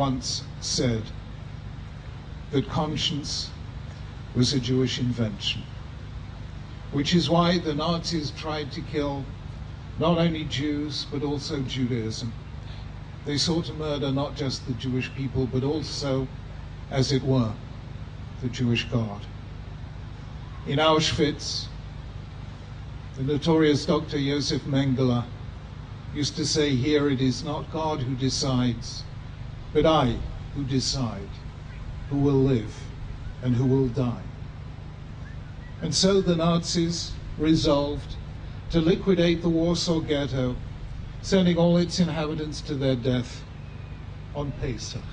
once said that conscience was a Jewish invention, which is why the Nazis tried to kill not only Jews, but also Judaism. They sought to murder not just the Jewish people, but also, as it were, the Jewish God. In Auschwitz, the notorious Dr. Josef Mengele used to say, "Here it is not God who decides, but I who decide who will live and who will die." And so the Nazis resolved to liquidate the Warsaw Ghetto, sending all its inhabitants to their death on Pesach,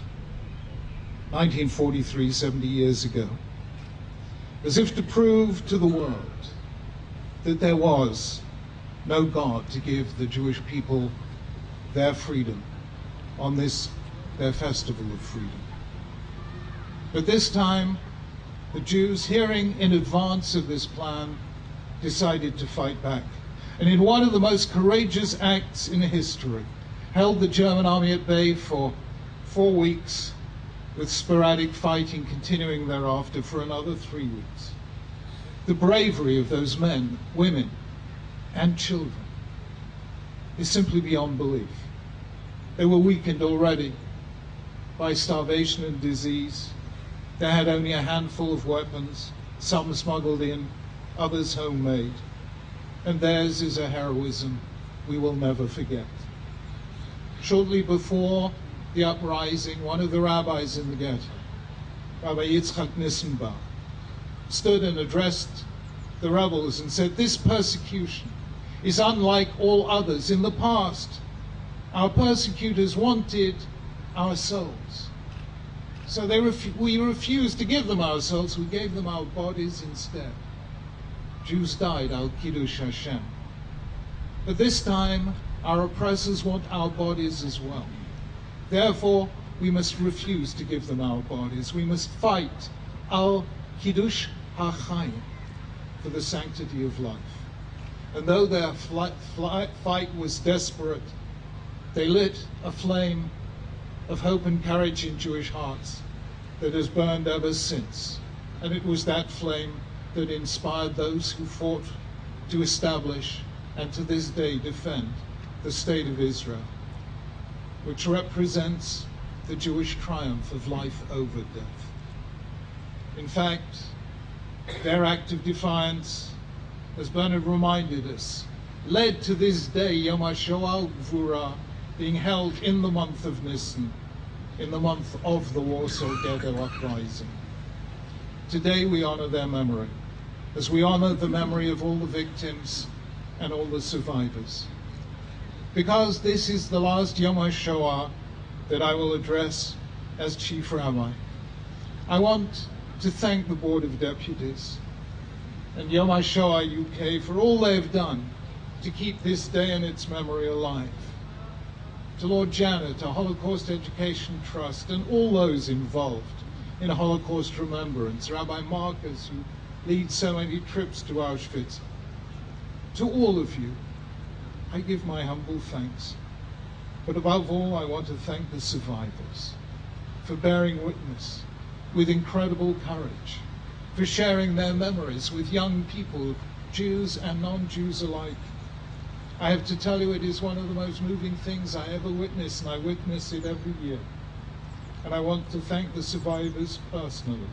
1943, 70 years ago, as if to prove to the world that there was no God to give the Jewish people their freedom on this, their festival of freedom. But this time, the Jews, hearing in advance of this plan, decided to fight back. And in one of the most courageous acts in history, held the German army at bay for 4 weeks, with sporadic fighting continuing thereafter for another 3 weeks. The bravery of those men, women, and children is simply beyond belief. They were weakened already by starvation and disease. They had only a handful of weapons, some smuggled in, others homemade. And theirs is a heroism we will never forget. Shortly before the uprising, one of the rabbis in the ghetto, Rabbi Nissenbach, stood and addressed the rebels and said, "This persecution is unlike all others. In the past, our persecutors wanted our souls. So we refused to give them our souls, we gave them our bodies instead. Jews died al Kiddush Hashem. But this time, our oppressors want our bodies as well. Therefore, we must refuse to give them our bodies. We must fight al Kiddush HaChaim, for the sanctity of life." And though their fight was desperate, they lit a flame of hope and courage in Jewish hearts that has burned ever since. And it was that flame that inspired those who fought to establish and to this day defend the State of Israel, which represents the Jewish triumph of life over death. In fact, their act of defiance, as Bernard reminded us, led to this day, Yom HaShoah Gvura, being held in the month of Nisan, in the month of the Warsaw Ghetto uprising. Today we honor their memory, as we honor the memory of all the victims and all the survivors. Because this is the last Yom HaShoah that I will address as Chief Rabbi, I want to thank the Board of Deputies and Yom HaShoah UK for all they have done to keep this day and its memory alive. To Lord Janet, to Holocaust Education Trust, and all those involved in Holocaust remembrance, Rabbi Marcus, who leads so many trips to Auschwitz. To all of you, I give my humble thanks. But above all, I want to thank the survivors for bearing witness with incredible courage, for sharing their memories with young people, Jews and non-Jews alike. I have to tell you, it is one of the most moving things I ever witnessed, and I witness it every year. And I want to thank the survivors personally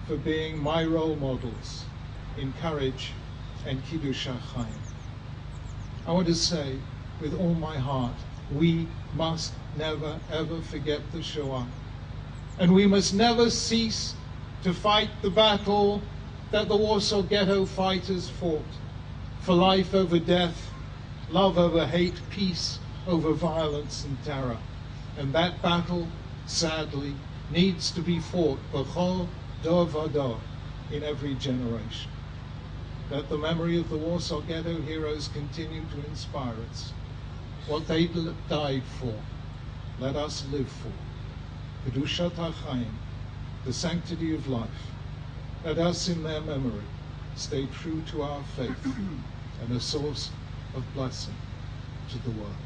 for being my role models in courage and Kiddush HaChaim. I want to say with all my heart, we must never ever forget the Shoah. And we must never cease to fight the battle that the Warsaw Ghetto fighters fought, for life over death, love over hate, peace over violence and terror. And that battle, sadly, needs to be fought b'chol dor v'dor, in every generation. Let the memory of the Warsaw Ghetto heroes continue to inspire us. What they died for, let us live for. Kedushat HaChaim, the sanctity of life. Let us, in their memory, stay true to our faith and a source of blessing to the world.